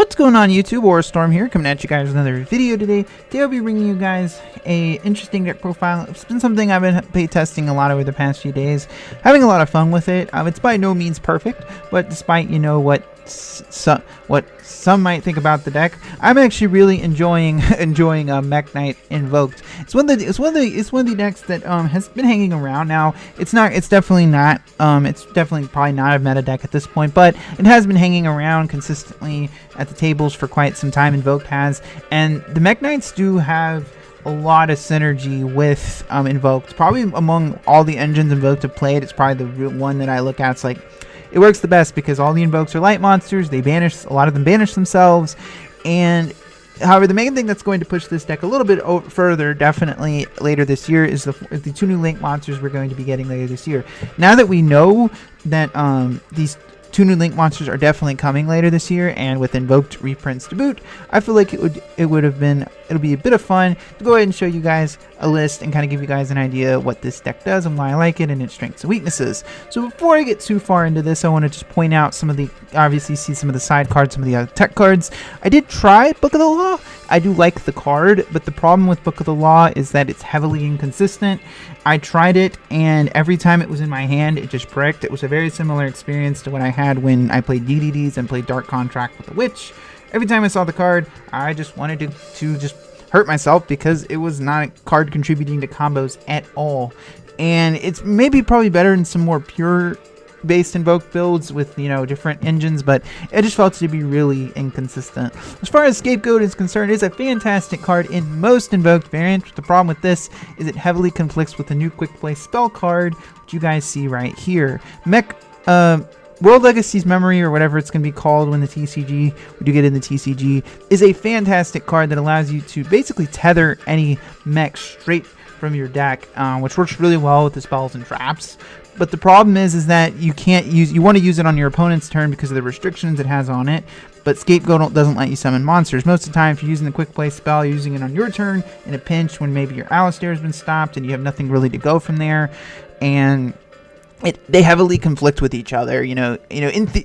What's going on, YouTube? Or Storm here, coming at you guys with another video today. Today I'll be bringing you guys a interesting deck profile. It's been something I've been play testing a lot over the past few days, having a lot of fun with it. It's by no means perfect, but despite what some might think about the deck, I'm actually really enjoying Mekk Knight Invoked. It's one of the decks that has been hanging around. Now it's definitely probably not a meta deck at this point, but it has been hanging around consistently at the tables for quite some time. Invoked has, and the Mekk Knights do have a lot of synergy with Invoked. Probably among all the engines Invoked have played, it's probably the one that I look at. It's like, it works the best because all the Invokes are light monsters. They banish, a lot of them banish themselves. And however, the main thing that's going to push this deck a little bit further, definitely later this year, is the two new Link monsters we're going to be getting later this year. Now that we know that these two new Link monsters are definitely coming later this year, and with Invoked reprints to boot, I feel like it'll be a bit of fun to go ahead and show you guys a list and kind of give you guys an idea what this deck does and why I like it and its strengths and weaknesses. So before I get too far into this, I want to just point out obviously see some of the side cards, some of the other tech cards. I did try Book of the Law. I do like the card, but the problem with Book of the Law is that it's heavily inconsistent. I tried it, and every time it was in my hand, it just bricked. It was a very similar experience to what I had when I played DDDs and played Dark Contract with the Witch. Every time I saw the card, I just wanted to just hurt myself because it was not a card contributing to combos at all. And it's probably better in some more pure based Invoke builds with different engines, but it just felt to be really inconsistent. As far as Scapegoat is concerned, it's a fantastic card in most Invoked variants. The problem with this is it heavily conflicts with the new quick play spell card, which you guys see right here. World Legacy's Memory, or whatever it's going to be called when we do get in the TCG, is a fantastic card that allows you to basically tether any mech straight from your deck, which works really well with the spells and traps. But the problem is that you want to use it on your opponent's turn because of the restrictions it has on it, but Scapegoat doesn't let you summon monsters. Most of the time, if you're using the quick play spell, you're using it on your turn in a pinch when maybe your Alistair has been stopped and you have nothing really to go from there, and they heavily conflict with each other.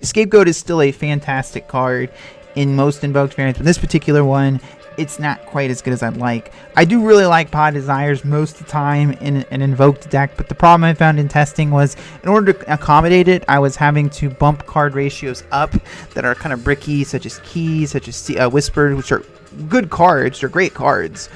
Scapegoat is still a fantastic card in most Invoked variants, but this particular one, it's not quite as good as I'd like. I do really like Pod Desires most of the time in an Invoked deck, but the problem I found in testing was, in order to accommodate it, I was having to bump card ratios up that are kind of bricky, such as Key, such as Whispered, which are good cards. They're great cards,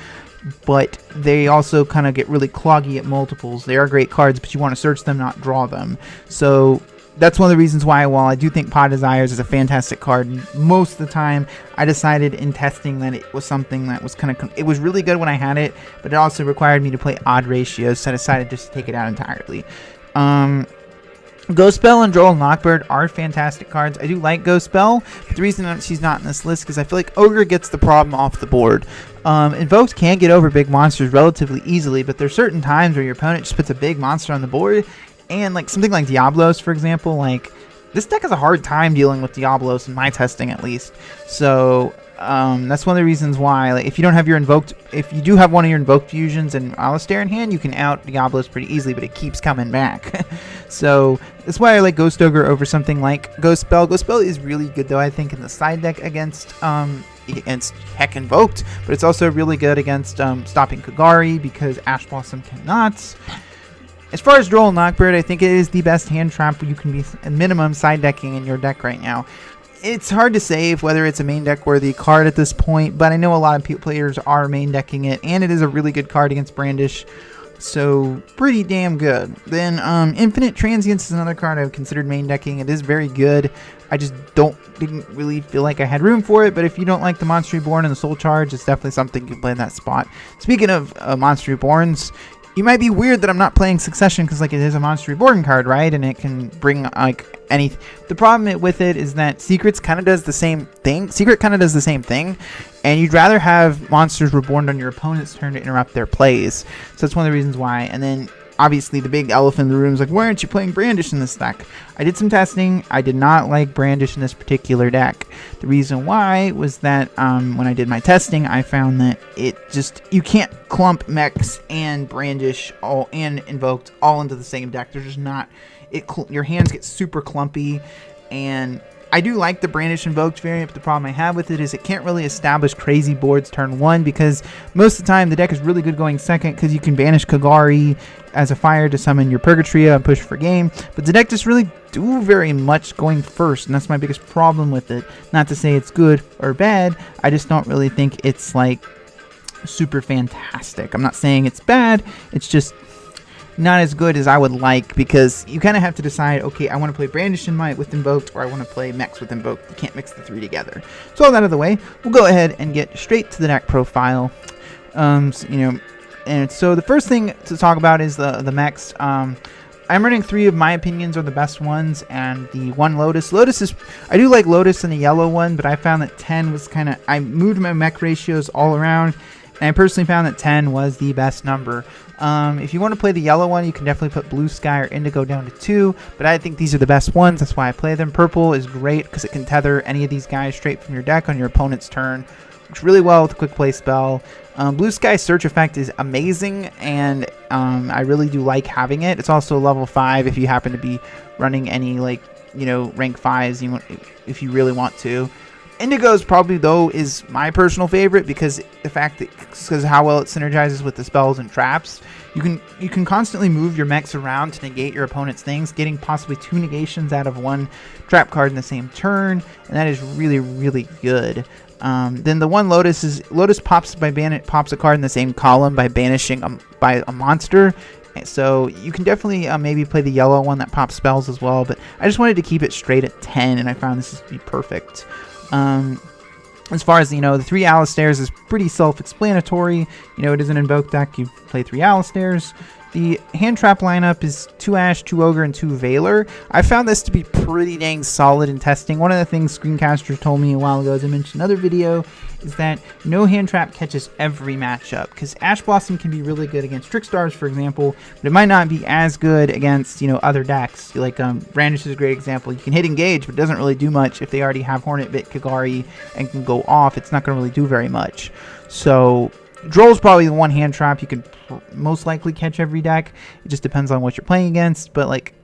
but they also kind of get really cloggy at multiples. They are great cards, but you want to search them, not draw them. So that's one of the reasons why, while I do think Pod Desires is a fantastic card, most of the time I decided in testing that it was something that was it was really good when I had it, but it also required me to play odd ratios, so I decided just to take it out entirely. Ghost Spell and Droll and Lockbird are fantastic cards. I do like Ghost Spell, but the reason that she's not in this list is because I feel like Ogre gets the problem off the board. Invoked can get over big monsters relatively easily, but there's certain times where your opponent just puts a big monster on the board, and something like Diablos, for example, this deck has a hard time dealing with Diablos in my testing, at least. So that's one of the reasons why, if you don't have your Invoked, if you do have one of your Invoked fusions and Alistair in hand, you can out Diablos pretty easily, but it keeps coming back. So that's why I like Ghost Ogre over something like Ghost Spell. Ghost Spell is really good, though, I think, in the side deck against Heck Invoked, but it's also really good against stopping Kagari because Ash Blossom cannot. As far as Droll and Lockbird, I think it is the best hand trap you can be at minimum side decking in your deck right now. It's hard to say whether it's a main deck worthy card at this point, but I know a lot of players are main decking it, and it is a really good card against Brandish, so pretty damn good. Then Infinite Transience is another card I've considered main decking. It is very good. I just didn't really feel like I had room for it, but if you don't like the Monster Reborn and the Soul Charge, it's definitely something you can play in that spot. Speaking of Monster Reborns, you might be weird that I'm not playing Succession because it is a Monster Reborn card, right? And it can bring any. The problem with it is that Secret kind of does the same thing, and you'd rather have Monsters Reborn on your opponent's turn to interrupt their plays. So that's one of the reasons why. And then obviously the big elephant in the room is why aren't you playing Brandish in this deck? I did some testing. I did not like Brandish in this particular deck. The reason why was that when I did my testing, I found that you can't clump mechs and Brandish and Invoked all into the same deck. They're just not. Your hands get super clumpy, and I do like the Brandish Invoked variant, but the problem I have with it is it can't really establish crazy boards turn 1, because most of the time the deck is really good going second because you can banish Kagari as a fire to summon your Purgatrio and push for game, but the deck just really do very much going first, and that's my biggest problem with it. Not to say it's good or bad, I just don't really think it's like super fantastic. I'm not saying it's bad, it's just not as good as I would like, because you kind of have to decide, okay, I want to play Brandish Might with Invoked, or I want to play Mekks with Invoked. You can't mix the three together. So all that out of the way, we'll go ahead and get straight to the deck profile. And so the first thing to talk about is the Mekks. I'm running 3 of my opinions are the best ones, and the one Lotus. I do like Lotus and the yellow one, but I found that 10 was kind of, I moved my mech ratios all around, and I personally found that 10 was the best number. If you want to play the yellow one, you can definitely put Blue Sky or Indigo down to 2, but I think these are the best ones. That's why I play them. Purple is great because it can tether any of these guys straight from your deck on your opponent's turn. Works really well with a quick play spell. Blue Sky Search Effect is amazing, and I really do like having it. It's also level 5 if you happen to be running any, like, rank 5s if you really want to. Indigo's probably, though, is my personal favorite because because how well it synergizes with the spells and traps. You can constantly move your mechs around to negate your opponent's things, getting possibly 2 negations out of 1 trap card in the same turn, and that is really, really good. Then the one Lotus pops a card in the same column by banishing by a monster. So you can definitely maybe play the yellow one that pops spells as well, but I just wanted to keep it straight at 10, and I found this to be perfect. As far as, the 3 Alistairs is pretty self-explanatory. It is an Invoke deck. You play 3 Alistairs. The hand trap lineup is 2 Ash, 2 Ogre, and 2 Veiler. I found this to be pretty dang solid in testing. One of the things Screencasters told me a while ago, as I mentioned in another video, is that no hand trap catches every matchup, because Ash Blossom can be really good against Trickstars, for example, but it might not be as good against, other decks. Like Brandish is a great example. You can hit Engage, but it doesn't really do much if they already have Hornet Bit Kagari and can go off. It's not going to really do very much. So Droll's probably the one hand trap you could most likely catch every deck. It just depends on what you're playing against, but like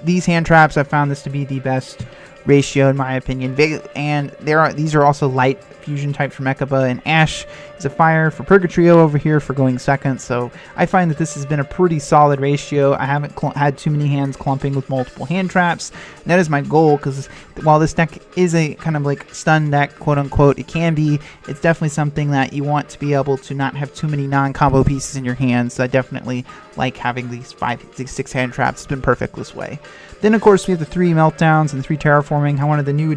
these hand traps, I found this to be the best ratio in my opinion. And these are also light fusion types for Mechaba, and Ash is a fire for Purgatrio over here for going second. So I find that this has been a pretty solid ratio. I haven't had too many hands clumping with multiple hand traps, and that is my goal, because while this deck is a kind of like stun deck, quote unquote, it's definitely something that you want to be able to not have too many non-combo pieces in your hands. So I definitely like having these 6 hand traps. It's been perfect this way. Then of course we have the 3 Meltdowns and 3 Terraforming. One of the new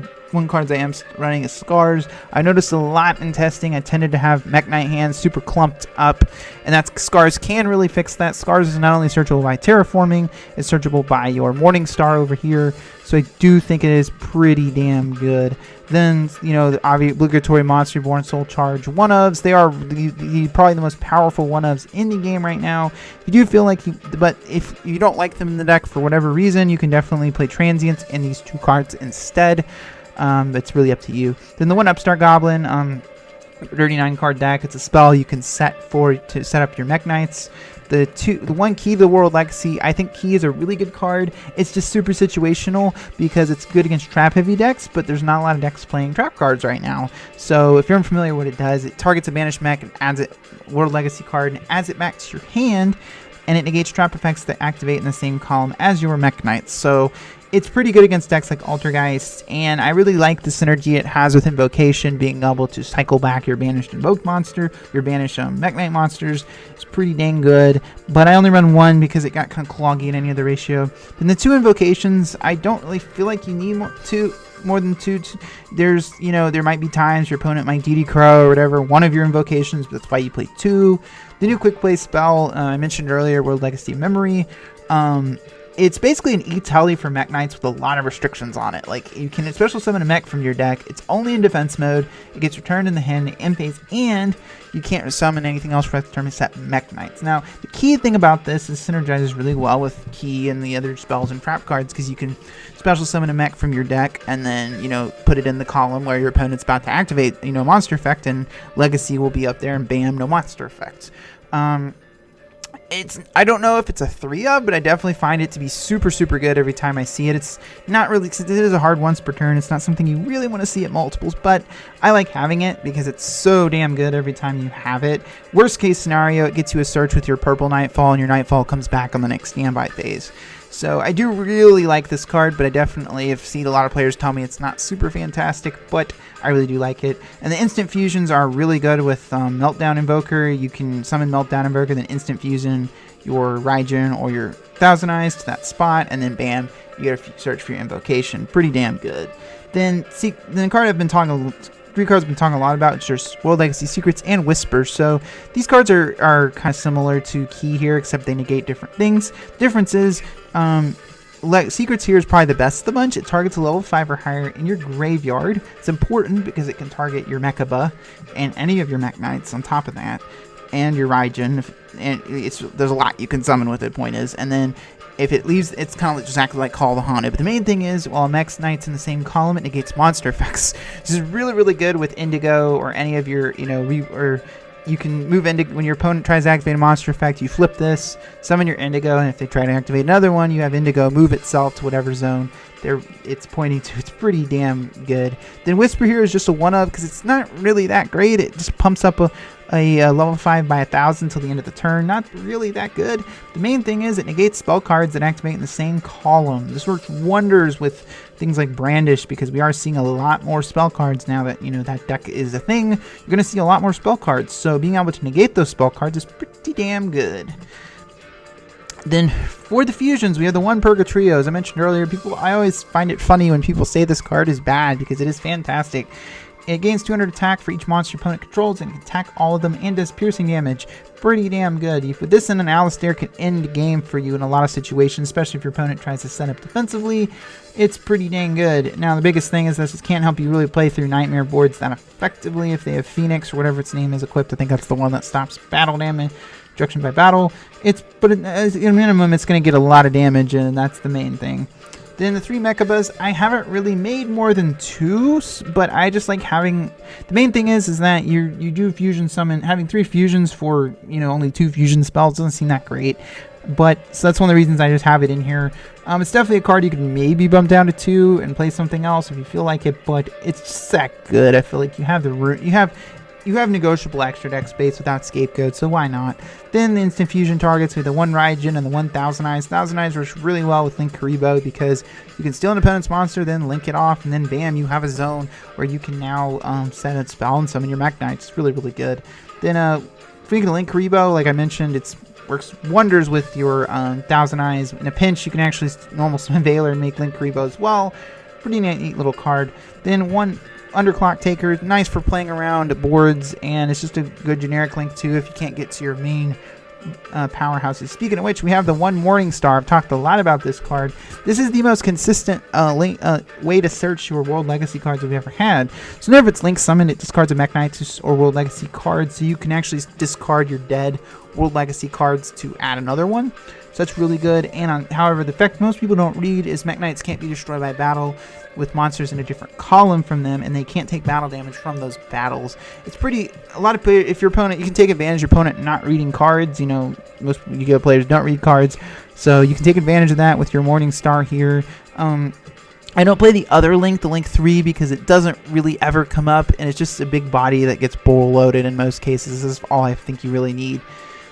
cards I am running is Scars. I noticed a lot in testing I tended to have Mekk Knight hands super clumped up, and Scars can really fix that. Scars is not only searchable by Terraforming, it's searchable by your Morningstar over here, so I do think it is pretty damn good. Then, the obligatory Monster Reborn Soul Charge 1-ofs. They are probably the most powerful 1-ofs in the game right now. You do feel like but if you don't like them in the deck for whatever reason, you can definitely play Transients and these 2 cards instead. It's really up to you. Then the 1 Upstart Goblin, 39 card deck. It's a spell you can set to set up your Mekk Knights. The 1 Key to the World Legacy, I think Key is a really good card. It's just super situational because it's good against trap heavy decks, but there's not a lot of decks playing trap cards right now. So if you're unfamiliar with what it does, it targets a banished mech and adds a World Legacy card and adds it back to your hand, and it negates trap effects that activate in the same column as your Mekk Knights. So it's pretty good against decks like Altergeist, and I really like the synergy it has with Invocation, being able to cycle back your banished Invoked monster, your banished Mekk Knight monsters. It's pretty dang good, but I only run 1 because it got kind of cloggy in any other ratio. Then the 2 Invocations, I don't really feel like you need more than 2. There's, there might be times your opponent might DD Crow or whatever, one of your Invocations, but that's why you play 2. The new quick play spell, I mentioned earlier, World Legacy Memory. It's basically an E-Tally for Mekk Knights with a lot of restrictions on it. Like, you can special summon a mech from your deck. It's only in defense mode. It gets returned in the hand in end phase, and you can't summon anything else for that turn except Mekk Knights. Now, the key thing about this is synergizes really well with Key and the other spells and trap cards, because you can special summon a mech from your deck and then, put it in the column where your opponent's about to activate, monster effect, and Legacy will be up there, and bam, no monster effect. I don't know if it's a 3-of, but I definitely find it to be super, super good every time I see it. It's not really, it is a hard once per turn. It's not something you really want to see at multiples, but I like having it because it's so damn good every time you have it. Worst case scenario, it gets you a search with your purple Nightfall, and your Nightfall comes back on the next standby phase. So I do really like this card, but I definitely have seen a lot of players tell me it's not super fantastic, but I really do like it. And the instant fusions are really good with Meltdown Invoker. You can summon Meltdown Invoker, then instant fusion your Raijin or your Thousand Eyes to that spot, and then bam, you get a search for your invocation. Pretty damn good. Then the card I've been talking, 3 cards I've been talking a lot about, just World Legacy Secrets and Whisper. So these cards are kind of similar to Key here, except they negate different things. Difference is, Secrets here is probably the best of the bunch. It targets a level 5 or higher in your graveyard. It's important because it can target your Mekaba and any of your Mekk Knights on top of that, and your Raijin. And there's a lot you can summon with it, point is. And then if it leaves, it's kind of exactly like Call the Haunted. But the main thing is, while Mekk Knight's in the same column, it negates monster effects. This is really, really good with Indigo or any of your, you can move Indigo. When your opponent tries to activate a monster effect, you flip this, summon your Indigo, and if they try to activate another one, you have Indigo move itself to whatever zone it's pointing to. It's pretty damn good. Then Whisper here is just a 1-of because it's not really that great. It just pumps up a level 5 by 1,000 till the end of the turn. Not really that good. The main thing is it negates spell cards that activate in the same column. This works wonders with things like Brandish because we are seeing a lot more spell cards now that, that deck is a thing. You're going to see a lot more spell cards. So being able to negate those spell cards is pretty damn good. Then for the fusions, we have the 1 Purgatrio. As I mentioned earlier, I always find it funny when people say this card is bad because it is fantastic. It gains 200 attack for each monster your opponent controls and can attack all of them and does piercing damage. Pretty damn good. You put this in, an Alistair can end the game for you in a lot of situations, especially if your opponent tries to set up defensively. It's pretty dang good. Now, the biggest thing is this can't help you really play through Nightmare boards that effectively if they have Phoenix or whatever its name is equipped. I think that's the one that stops battle damage. Destruction by battle. But as a minimum, it's going to get a lot of damage, and that's the main thing. Then the 3 Mekabas, I haven't really made more than 2, but I just like having. The main thing is that you do fusion summon. Having 3 fusions for only 2 fusion spells doesn't seem that great. But so that's one of the reasons I just have it in here. It's definitely a card you can maybe bump down to 2 and play something else if you feel like it. But it's just that good. I feel like you have the root. You have negotiable extra deck space without Scapegoat, so why not? Then the instant fusion targets with the 1 Raijin and the 1 Thousand Eyes. Thousand Eyes works really well with Link Karibo because you can steal an opponent's monster, then link it off, and then bam, you have a zone where you can now set a spell and summon your Mekk Knights. It's really, really good. Then speaking of Link Karibo, like I mentioned, it works wonders with your Thousand Eyes. In a pinch, you can actually normal summon Valor and make Link Karibo as well. Pretty neat little card. Then 1 Underclock Taker, nice for playing around boards, and it's just a good generic link too if you can't get to your main powerhouses. Speaking of which, we have the 1 Morningstar. I've talked a lot about this card. This is the most consistent way to search your World Legacy cards we've ever had. So whenever it's Link Summon, it discards a Mekk Knight or World Legacy card, so you can actually discard your dead World Legacy cards to add another one. So that's really good. And however, the effect most people don't read is Mekk Knights can't be destroyed by battle with monsters in a different column from them, and they can't take battle damage from those battles. It's a lot of players, if your opponent, you can take advantage of your opponent not reading cards. Most Yu-Gi-Oh players don't read cards, so you can take advantage of that with your Morningstar here. I don't play the other Link, the Link 3, because it doesn't really ever come up, and it's just a big body that gets bull loaded in most cases. This is all I think you really need.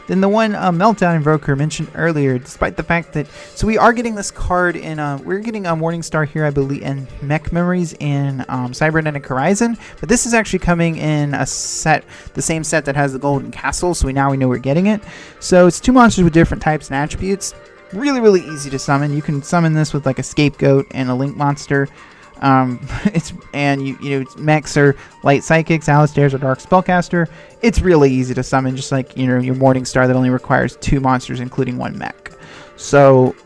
Then the 1 Meltdown Invoker mentioned earlier, despite the fact that, so we are getting this card in, we're getting a Morningstar here, I believe, in Mech Memories in Cybernetic Horizon, but this is actually coming in a set, the same set that has the Golden Castle, so now we know we're getting it. So it's 2 monsters with different types and attributes. Really, really easy to summon. You can summon this with like a Scapegoat and a Link monster. Mechs are light psychics, Alistairs are dark spellcaster. It's really easy to summon, just like your Morningstar that only requires 2 monsters, including 1 mech. So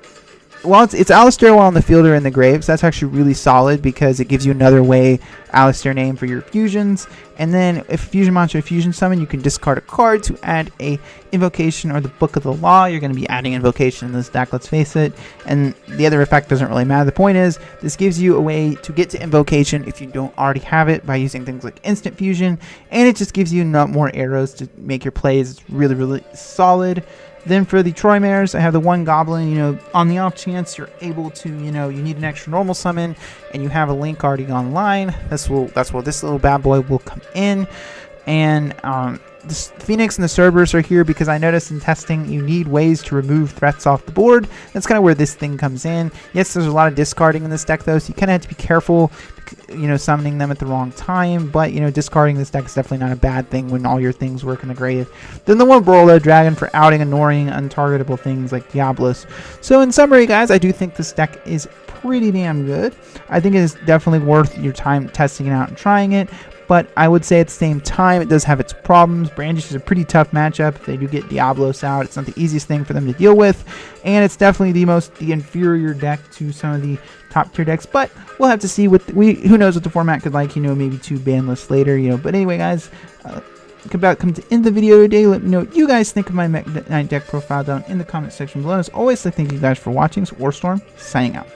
while it's Alistair while on the field or in the grave, so that's actually really solid because it gives you another way Alistair name for your fusions. And then if a fusion monster fusion summon, you can discard a card to add a invocation or the Book of the Law. You're going to be adding invocation in this deck, let's face it. And the other effect doesn't really matter. The point is, this gives you a way to get to invocation if you don't already have it by using things like instant fusion. And it just gives you more arrows to make your plays. It's really, really solid. Then for the Troymares, I have the one Goblin. You know, on the off chance you're able to, you know, you need an extra normal summon, and you have a Link already online. That's where this little bad boy will come in. And the Phoenix and the Cerberus are here because I noticed in testing you need ways to remove threats off the board. That's kind of where this thing comes in. Yes, there's a lot of discarding in this deck though, so you kind of have to be careful, you know, summoning them at the wrong time. But, you know, discarding this deck is definitely not a bad thing when all your things work in the grave. Then the one Brolo Dragon for outing annoying, untargetable things like Diablos. So in summary, guys, I do think this deck is pretty damn good. I think it is definitely worth your time testing it out and trying it. But I would say at the same time, it does have its problems. Brandish is a pretty tough matchup. If they do get Diablos out, it's not the easiest thing for them to deal with. And it's definitely the inferior deck to some of the top tier decks. But we'll have to see what who knows what the format could like, you know, maybe 2 ban lists later, you know. But anyway, guys, come to end the video today. Let me know what you guys think of my Mekk Knight deck profile down in the comment section below. As always, thank you guys for watching. It's Warstorm, signing out.